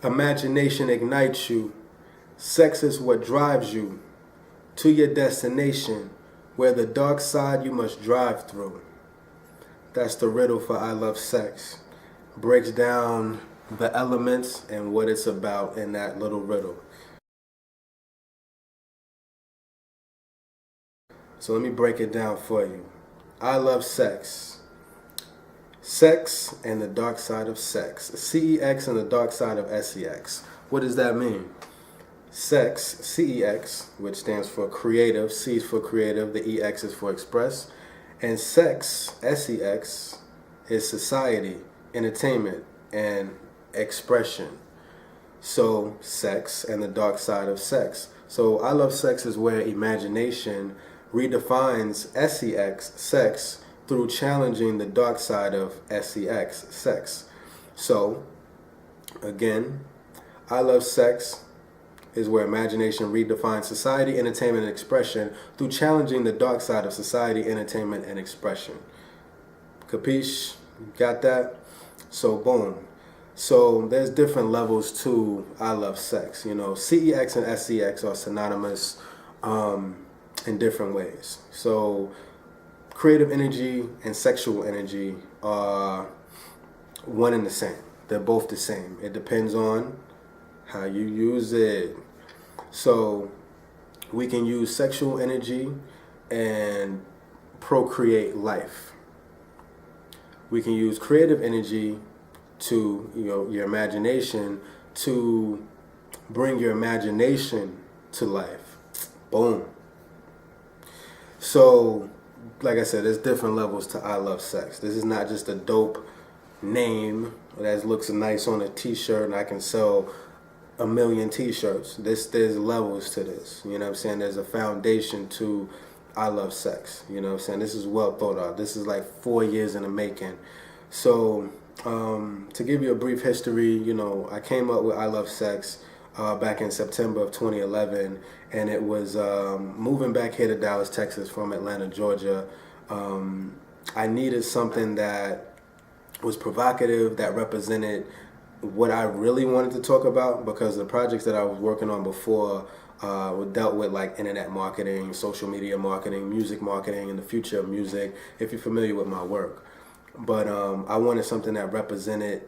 Imagination ignites you. Sex is what drives you to your destination, where the dark side you must drive through. That's the riddle for I Love Sex. Breaks down the elements and what it's about in that little riddle. So let me break it down for you. I love sex. Sex and the dark side of sex. CEX and the dark side of SEX. What does that mean? Sex, CEX, which stands for creative, C is for creative, the EX is for express, and sex, SEX, is society, entertainment, and expression. So, sex and the dark side of sex. So, I Love Sex is where imagination redefines SEX, sex, through challenging the dark side of SEX, sex. So, again, I Love Sex is where imagination redefines society, entertainment, and expression through challenging the dark side of society, entertainment, and expression. Capiche? Got that? So, boom. So, there's different levels to I Love Sex. You know, CEX and SEX are synonymous in different ways. So, creative energy and sexual energy are one and the same. They're both the same. It depends on how you use it. So we can use sexual energy and procreate life. We can use creative energy to, your imagination, to bring your imagination to life. Boom. So, like I said, there's different levels to I Love Sex. This is not just a dope name that looks nice on a t-shirt and I can sell 1 million t-shirts. There's levels to this. You know what I'm saying? There's a foundation to I Love Sex. You know what I'm saying? This is well thought out. This is like 4 years in the making. So, to give you a brief history, I came up with I Love Sex back in September of 2011, and it was moving back here to Dallas, Texas from Atlanta, Georgia. I needed something that was provocative, that represented what I really wanted to talk about, because the projects that I was working on before dealt with like internet marketing, social media marketing, music marketing, and the future of music, if you're familiar with my work. But I wanted something that represented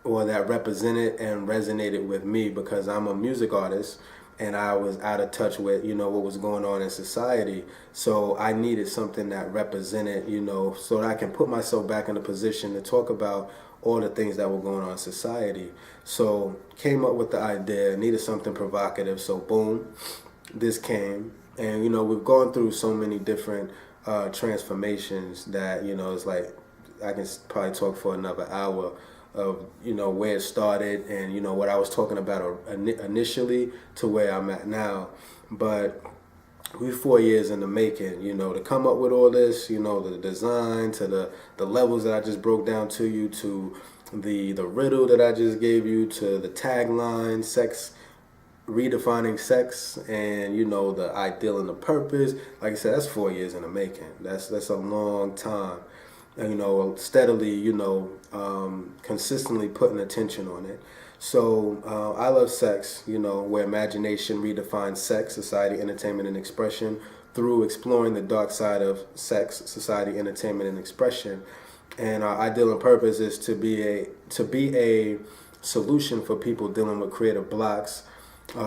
and resonated with me, because I'm a music artist and I was out of touch with, what was going on in society. So I needed something that represented, so that I can put myself back in a position to talk about all the things that were going on in society. So came up with the idea, needed something provocative, so boom, this came. And we've gone through so many different transformations that, it's like I can probably talk for another hour of, where it started and, what I was talking about initially to where I'm at now. But we're 4 years in the making, to come up with all this, the design, to the levels that I just broke down to you, to the riddle that I just gave you, to the tagline, sex, redefining sex, and, the ideal and the purpose. Like I said, that's 4 years in the making. That's a long time. Steadily, consistently putting attention on it. So I Love Sex, where imagination redefines sex, society, entertainment, and expression through exploring the dark side of sex, society, entertainment, and expression. And our ideal and purpose is to be a solution for people dealing with creative blocks,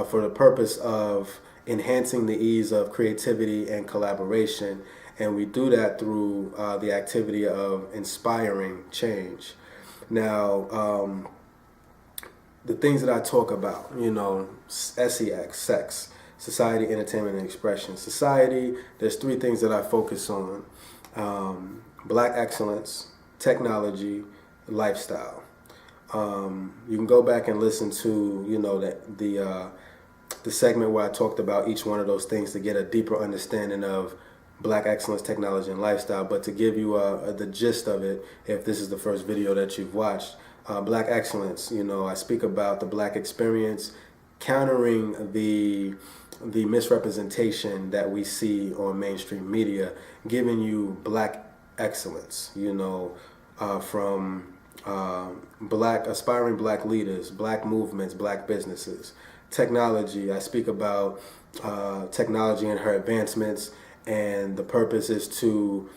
for the purpose of enhancing the ease of creativity and collaboration. And we do that through the activity of inspiring change. Now, the things that I talk about, SEX, sex, society, entertainment, and expression. Society, there's 3 things that I focus on. Black excellence, technology, lifestyle. You can go back and listen to, the segment where I talked about each one of those things to get a deeper understanding of Black excellence, technology, and lifestyle. But to give you the gist of it, if this is the first video that you've watched, Black excellence, I speak about the Black experience, countering the misrepresentation that we see on mainstream media, giving you Black excellence, from aspiring black leaders, black movements, black businesses. Technology, I speak about technology and her advancements, and the purpose is to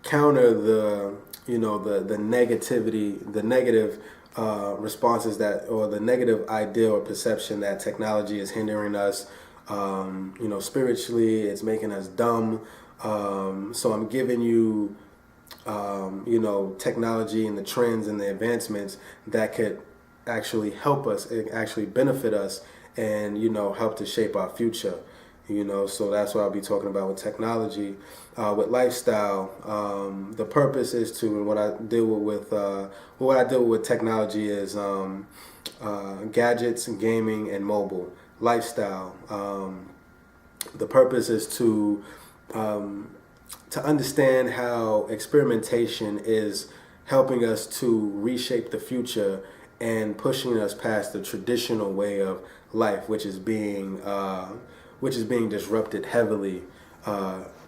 counter the negativity, the negative responses that, or the negative idea or perception that technology is hindering us. Spiritually, it's making us dumb. So I'm giving you, technology and the trends and the advancements that could actually help us, actually benefit us, and help to shape our future. So that's what I'll be talking about with technology. With lifestyle, the purpose is to, and what I deal with technology is gadgets, gaming, and mobile. Lifestyle, the purpose is to understand how experimentation is helping us to reshape the future and pushing us past the traditional way of life, which is being disrupted heavily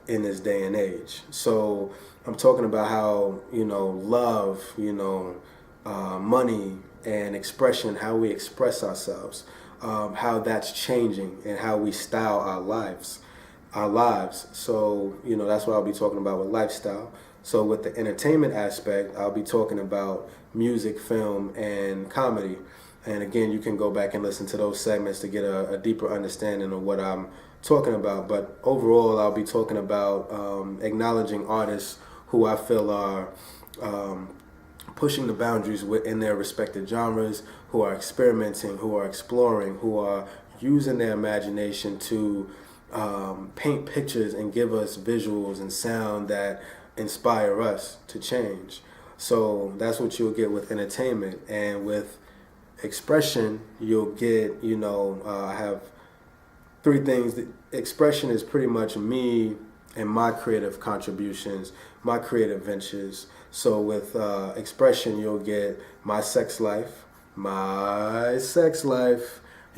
in this day and age. So I'm talking about how love, money and expression, how we express ourselves, how that's changing, and how we style our lives. So that's what I'll be talking about with lifestyle. So with the entertainment aspect, I'll be talking about music, film, and comedy. And again, you can go back and listen to those segments to get a deeper understanding of what I'm talking about. But overall, I'll be talking about acknowledging artists who I feel are pushing the boundaries in their respective genres, who are experimenting, who are exploring, who are using their imagination to paint pictures and give us visuals and sound that inspire us to change. So that's what you'll get with entertainment. And with expression, you'll get, I have three things. Expression is pretty much me and my creative contributions, my creative ventures. So with expression, you'll get my sex life. You'll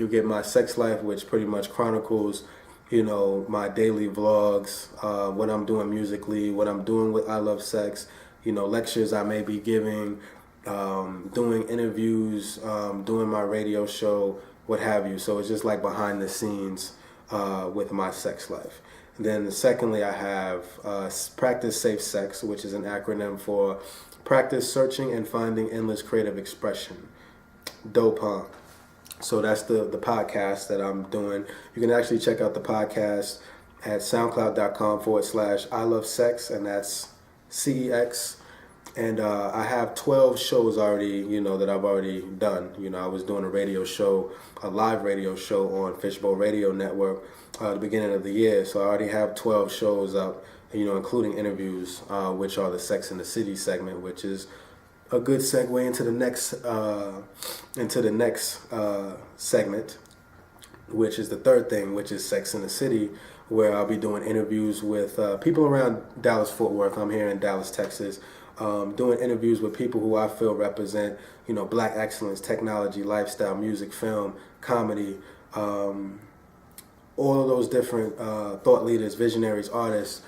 get my sex life, which pretty much chronicles, my daily vlogs, what I'm doing musically, what I'm doing with I Love Sex, lectures I may be giving, doing interviews, doing my radio show, what have you. So it's just like behind the scenes with my sex life. And then secondly, I have Practice Safe Sex, which is an acronym for Practice Searching and Finding Endless Creative Expression. Dope. So that's the podcast that I'm doing. You can actually check out the podcast at soundcloud.com/I Love Sex, and that's CEX. And I have 12 shows already, that I've already done. I was doing a live radio show on Fishbowl Radio Network at the beginning of the year. So I already have 12 shows up, including interviews, which are the Sex and the City segment, which is a good segue into the next segment, which is the third thing, which is Sex in the City, where I'll be doing interviews with people around Dallas-Fort Worth. I'm here in Dallas, Texas, doing interviews with people who I feel represent, black excellence, technology, lifestyle, music, film, comedy, all of those different thought leaders, visionaries, artists,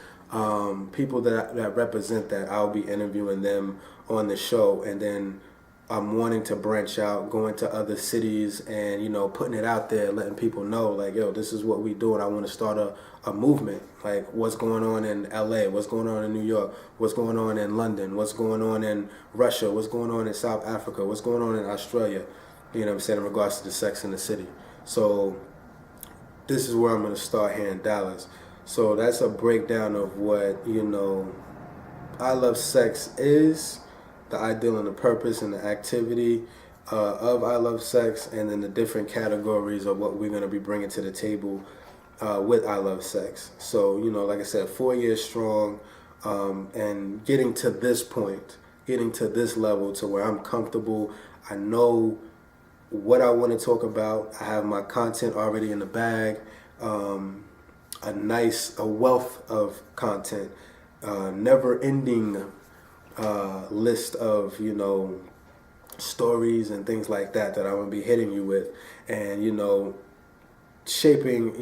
people that represent that. I'll be interviewing them on the show, and then I'm wanting to branch out, going to other cities, and putting it out there, letting people know, like, yo, this is what we do, and I want to start a movement. Like, what's going on in LA, what's going on in New York, what's going on in London, what's going on in Russia, what's going on in South Africa, what's going on in Australia, in regards to the Sex in the City. So this is where I'm going to start here in Dallas. So that's a breakdown of what, I Love Sex is, the ideal and the purpose and the activity of I Love Sex, and then the different categories of what we're going to be bringing to the table with I Love Sex. So, like I said, 4 years strong, and getting to this point, getting to this level to where I'm comfortable. I know what I want to talk about. I have my content already in the bag, a wealth of content, never-ending list of, stories and things like that I'm going to be hitting you with, and, shaping,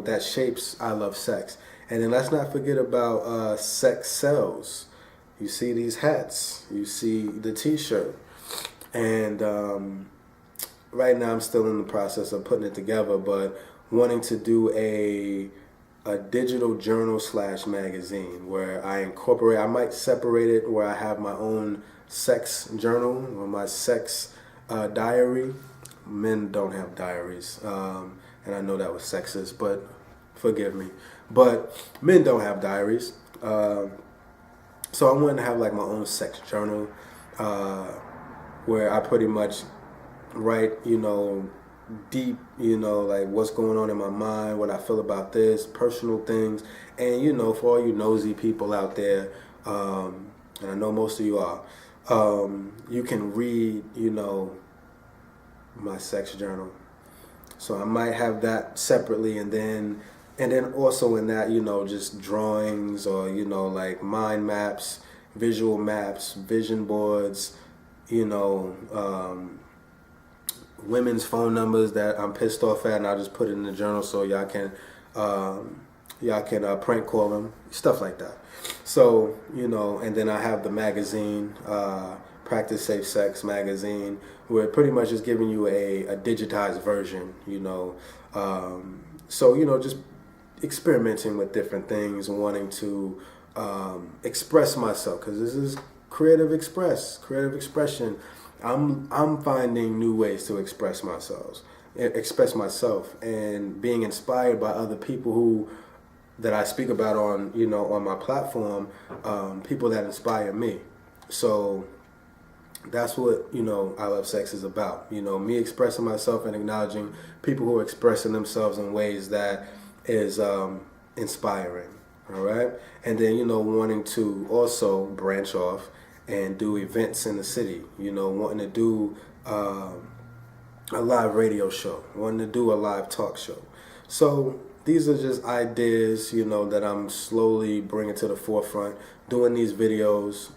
that shapes I Love Sex. And then let's not forget about sex sells. You see these hats, you see the t-shirt. And right now I'm still in the process of putting it together, but wanting to do a digital journal / magazine where I incorporate, I might separate it where I have my own sex journal or my sex diary. Men don't have diaries, and I know that was sexist, but forgive me. But men don't have diaries, so I wanted to have like my own sex journal where I pretty much write, deep, like what's going on in my mind, what I feel about this, personal things, and for all you nosy people out there, and I know most of you are, you can read, my sex journal. So I might have that separately, and then also in that, just drawings or like mind maps, visual maps, vision boards, women's phone numbers that I'm pissed off at, and I'll just put it in the journal so y'all can prank call them, stuff like that. So and then I have the magazine, Practice Safe Sex magazine, where it pretty much is giving you a digitized version, so just experimenting with different things and wanting to express myself, because this is creative expression. I'm finding new ways to express myself, and being inspired by other people that I speak about on on my platform, people that inspire me. So that's what I Love Sex is about. Me expressing myself and acknowledging people who are expressing themselves in ways that is inspiring. All right, and then wanting to also branch off and do events in the city, wanting to do a live radio show, wanting to do a live talk show. So these are just ideas, that I'm slowly bringing to the forefront, doing these videos.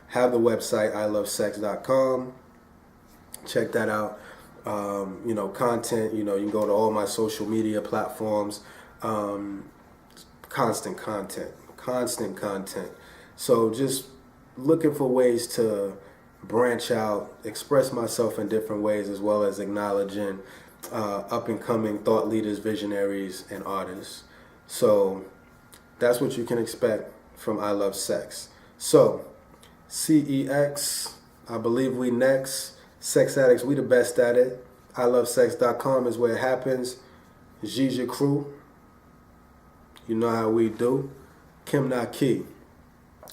Have the website, ilovecex.com. Check that out. Content, you can go to all my social media platforms. Constant content. So just looking for ways to branch out, express myself in different ways, as well as acknowledging up-and-coming thought leaders, visionaries, and artists. So that's what you can expect from I Love Sex. So CEX, I believe we next. Sex addicts, we the best at it. ilovecex.com is where it happens. Zizia crew, you know how we do. Khem Na'khi,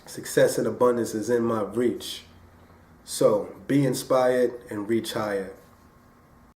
success and abundance is in my reach. So be inspired and reach higher.